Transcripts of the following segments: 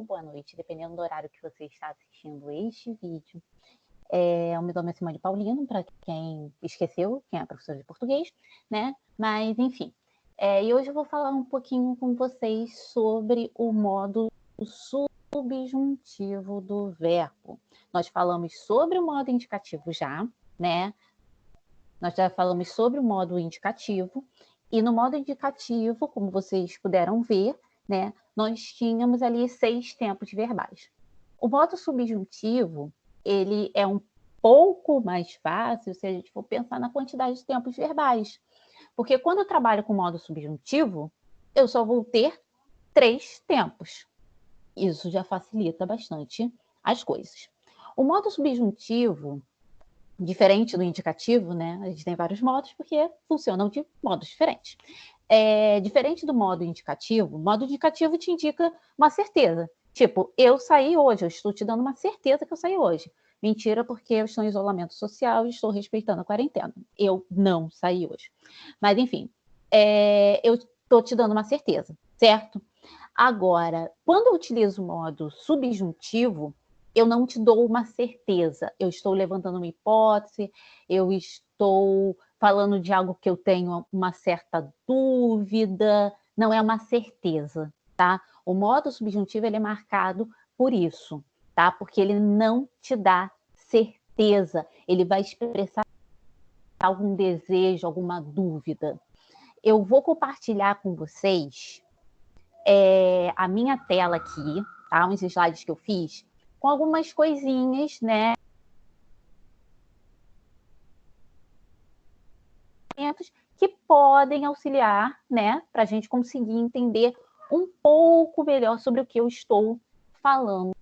boa noite, dependendo do horário que você está assistindo este vídeo. Eu me nome é Simone Paulino, para quem esqueceu, quem é professor de português, né? Mas, enfim. E hoje eu vou falar um pouquinho com vocês sobre o modo subjuntivo do verbo. Nós falamos sobre o modo indicativo já, né? Nós já falamos sobre o modo indicativo, e no modo indicativo, como vocês puderam ver, né, nós tínhamos ali 6 tempos verbais. O modo subjuntivo, ele é um pouco mais fácil se a gente for pensar na quantidade de tempos verbais. Porque quando eu trabalho com modo subjuntivo, eu só vou ter 3 tempos. Isso já facilita bastante as coisas. O modo subjuntivo, diferente do indicativo, né? A gente tem vários modos porque funcionam de modos diferentes. Diferente do modo indicativo, o modo indicativo te indica uma certeza. Tipo, eu saí hoje, eu estou te dando uma certeza que eu saí hoje. Mentira, porque eu estou em isolamento social e estou respeitando a quarentena. Eu não saí hoje. Mas, enfim, eu estou te dando uma certeza, certo? Agora, quando eu utilizo o modo subjuntivo, eu não te dou uma certeza. Eu estou levantando uma hipótese, eu estou falando de algo que eu tenho uma certa dúvida, não é uma certeza, tá? O modo subjuntivo ele é marcado por isso, tá? Porque ele não te dá certeza, ele vai expressar algum desejo, alguma dúvida. Eu vou compartilhar com vocês a minha tela aqui, tá? Uns slides que eu fiz, com algumas coisinhas, né? Que podem auxiliar, né? Para a gente conseguir entender um pouco melhor sobre o que eu estou falando.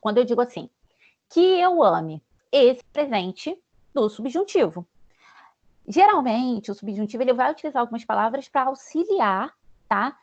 Quando eu digo assim, que eu ame esse presente do subjuntivo. Geralmente, o subjuntivo ele vai utilizar algumas palavras para auxiliar, tá?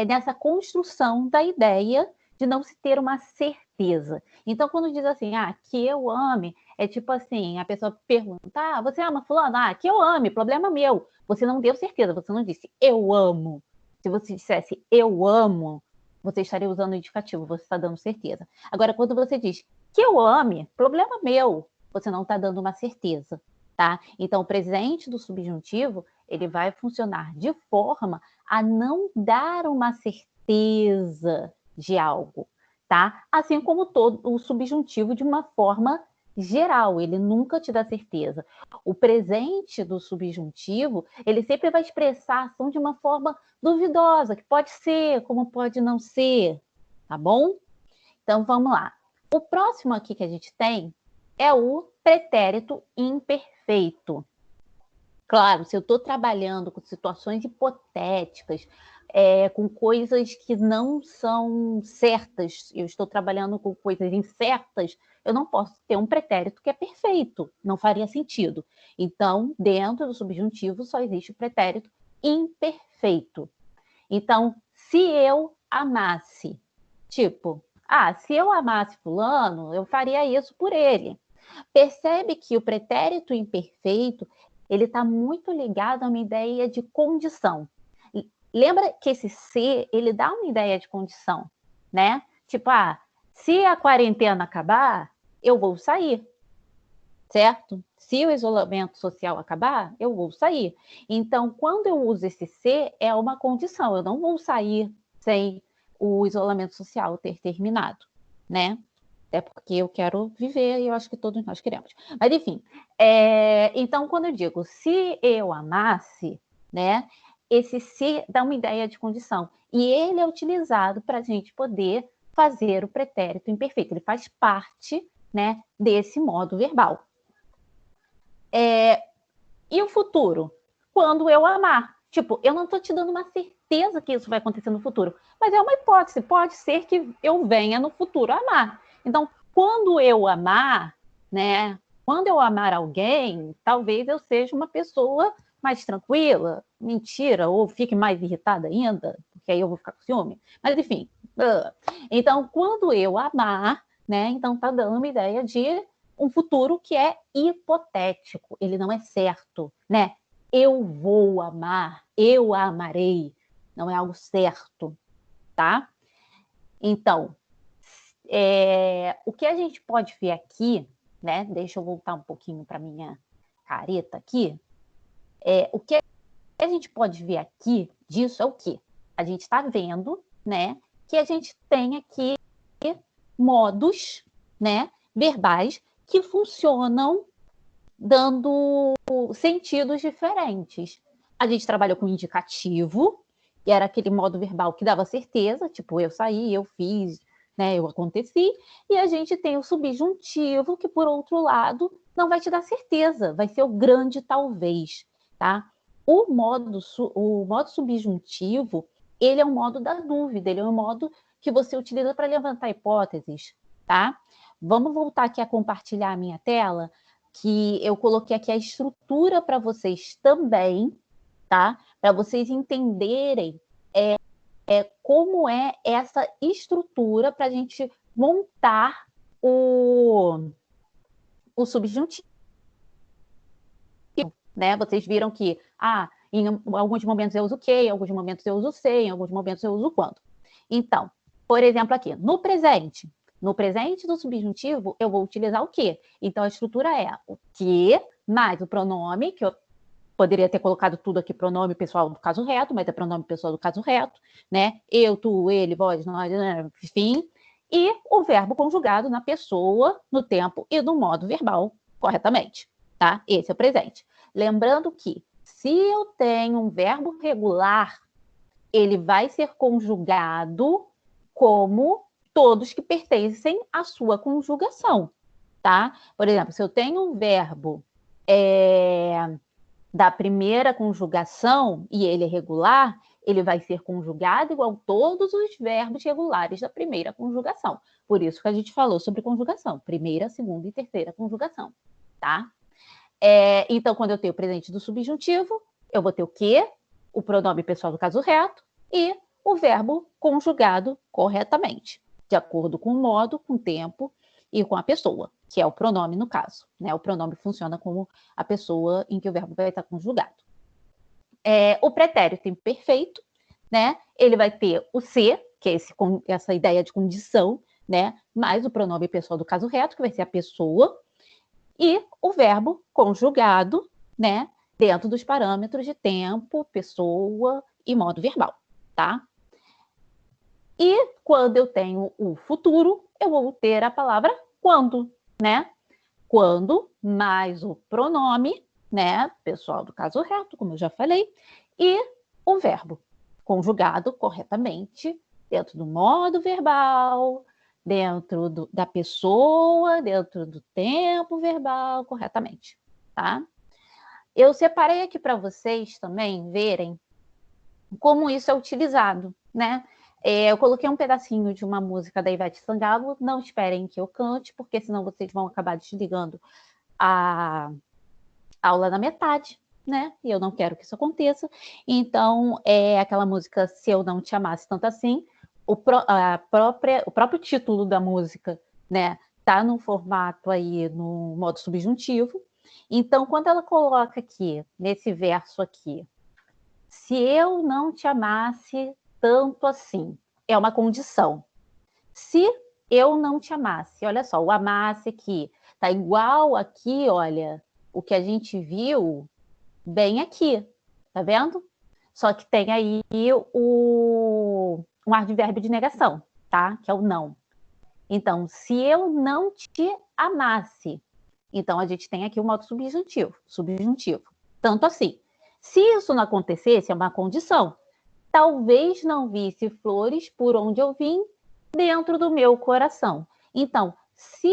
Nessa construção da ideia de não se ter uma certeza. Então, quando diz assim, que eu ame, é tipo assim, a pessoa pergunta, você ama fulano? Que eu ame, problema meu. Você não deu certeza, você não disse eu amo. Se você dissesse eu amo, você estaria usando o indicativo, você está dando certeza. Agora, quando você diz que eu ame, problema meu, você não está dando uma certeza. Tá? Então, o presente do subjuntivo, ele vai funcionar de forma a não dar uma certeza de algo, tá? Assim como todo o subjuntivo de uma forma geral, ele nunca te dá certeza. O presente do subjuntivo, ele sempre vai expressar a ação de uma forma duvidosa, que pode ser, como pode não ser, tá bom? Então, vamos lá. O próximo aqui que a gente tem é o pretérito imperfeito. Claro, se eu estou trabalhando com situações hipotéticas, com coisas que não são certas, eu estou trabalhando com coisas incertas, eu não posso ter um pretérito que é perfeito, não faria sentido. Então, dentro do subjuntivo, só existe o pretérito imperfeito. Então, se eu amasse, tipo, se eu amasse fulano, eu faria isso por ele. Percebe que o pretérito imperfeito, ele está muito ligado a uma ideia de condição. Lembra que esse se, ele dá uma ideia de condição, né? Tipo, se a quarentena acabar, eu vou sair, certo? Se o isolamento social acabar, eu vou sair. Então, quando eu uso esse se, é uma condição. Eu não vou sair sem o isolamento social ter terminado, né? É porque eu quero viver e eu acho que todos nós queremos. Mas, enfim, então, quando eu digo se eu amasse, né, esse se dá uma ideia de condição. E ele é utilizado para a gente poder fazer o pretérito imperfeito. Ele faz parte, né, desse modo verbal. E o futuro? Quando eu amar. Tipo, eu não estou te dando uma certeza que isso vai acontecer no futuro, mas é uma hipótese. Pode ser que eu venha no futuro amar. Então, quando eu amar, né? Quando eu amar alguém, talvez eu seja uma pessoa mais tranquila. Mentira, ou fique mais irritada ainda, porque aí eu vou ficar com ciúme. Mas, enfim. Então, quando eu amar, né? Então, tá dando uma ideia de um futuro que é hipotético, ele não é certo, né? Eu vou amar, eu a amarei, não é algo certo, tá? Então, o que a gente pode ver aqui, né? Deixa eu voltar um pouquinho para minha careta aqui. O que a gente pode ver aqui disso é o quê? A gente está vendo, né, que a gente tem aqui modos, né, verbais que funcionam dando sentidos diferentes. A gente trabalhou com indicativo, que era aquele modo verbal que dava certeza, tipo, eu saí, eu fiz, né, eu aconteci, e a gente tem o subjuntivo, que, por outro lado, não vai te dar certeza, vai ser o grande talvez, tá? O modo subjuntivo, ele é um modo da dúvida, ele é um modo que você utiliza para levantar hipóteses, tá? Vamos voltar aqui a compartilhar a minha tela, que eu coloquei aqui a estrutura para vocês também, tá? Para vocês entenderem como é essa estrutura para a gente montar o subjuntivo, né? Vocês viram que, em alguns momentos eu uso que, em alguns momentos eu uso se, em alguns momentos eu uso quando. Então, por exemplo, aqui, no presente do subjuntivo, eu vou utilizar o que. Então, a estrutura é o que mais o pronome, que eu poderia ter colocado tudo aqui, pronome pessoal do caso reto, mas é pronome pessoal do caso reto, né? Eu, tu, ele, vós, nós, enfim. E o verbo conjugado na pessoa, no tempo e no modo verbal, corretamente, tá? Esse é o presente. Lembrando que, se eu tenho um verbo regular, ele vai ser conjugado como todos que pertencem à sua conjugação, tá? Por exemplo, se eu tenho um verbo da primeira conjugação e ele é regular, ele vai ser conjugado igual todos os verbos regulares da primeira conjugação. Por isso que a gente falou sobre conjugação, primeira, segunda e terceira conjugação, tá? Então, quando eu tenho o presente do subjuntivo, eu vou ter o que? O pronome pessoal do caso reto e o verbo conjugado corretamente, de acordo com o modo, com o tempo e com a pessoa, que é o pronome no caso, né? O pronome funciona como a pessoa em que o verbo vai estar conjugado. O pretérito imperfeito, né? Ele vai ter o se, que é essa ideia de condição, né? Mais o pronome pessoal do caso reto, que vai ser a pessoa, e o verbo conjugado, né? Dentro dos parâmetros de tempo, pessoa e modo verbal, tá? E quando eu tenho o futuro, eu vou ter a palavra quando, né? Quando mais o pronome, né? Pessoal do caso reto, como eu já falei, e o verbo conjugado corretamente dentro do modo verbal, dentro da pessoa, dentro do tempo verbal, corretamente, tá? Eu separei aqui para vocês também verem como isso é utilizado, né? Eu coloquei um pedacinho de uma música da Ivete Sangalo, não esperem que eu cante, porque senão vocês vão acabar desligando a aula na metade, né? E eu não quero que isso aconteça. Então, aquela música Se Eu Não Te Amasse Tanto Assim, o próprio título da música, né? Tá no formato aí, no modo subjuntivo. Então, quando ela coloca aqui, nesse verso aqui, se eu não te amasse tanto assim, é uma condição. Se eu não te amasse, olha só, o amasse aqui, tá igual aqui, olha, o que a gente viu bem aqui, tá vendo? Só que tem aí um advérbio de negação, tá? Que é o não. Então, se eu não te amasse, então a gente tem aqui o modo subjuntivo. Tanto assim, se isso não acontecesse, é uma condição. Talvez não visse flores por onde eu vim dentro do meu coração. Então, se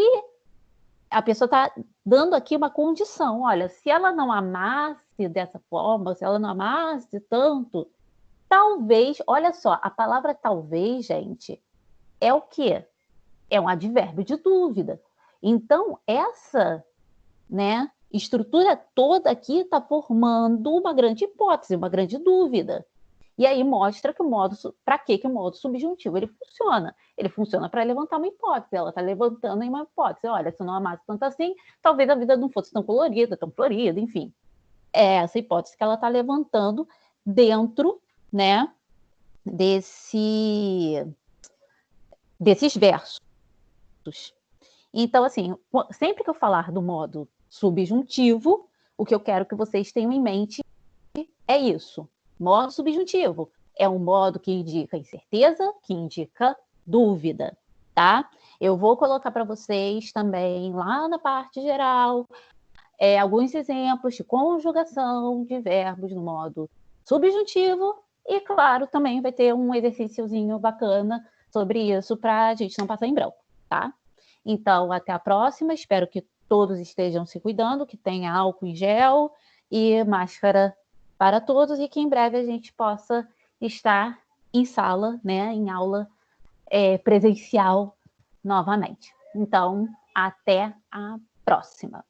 a pessoa está dando aqui uma condição, olha, se ela não amasse dessa forma, se ela não amasse tanto, talvez, olha só, a palavra talvez, gente, é o quê? É um advérbio de dúvida. Então, essa, né, estrutura toda aqui está formando uma grande hipótese, uma grande dúvida. E aí mostra que para que o modo subjuntivo ele funciona. Ele funciona para levantar uma hipótese. Ela está levantando uma hipótese. Olha, se eu não amasse tanto assim, talvez a vida não fosse tão colorida, tão florida, enfim. É essa hipótese que ela está levantando dentro, né, desses versos. Então, assim, sempre que eu falar do modo subjuntivo, o que eu quero que vocês tenham em mente é isso. Modo subjuntivo é um modo que indica incerteza, que indica dúvida, tá? Eu vou colocar para vocês também lá na parte geral alguns exemplos de conjugação de verbos no modo subjuntivo e, claro, também vai ter um exercíciozinho bacana sobre isso para a gente não passar em branco, tá? Então, até a próxima. Espero que todos estejam se cuidando, que tenha álcool em gel e máscara para todos e que em breve a gente possa estar em sala, né, em aula presencial novamente. Então, até a próxima.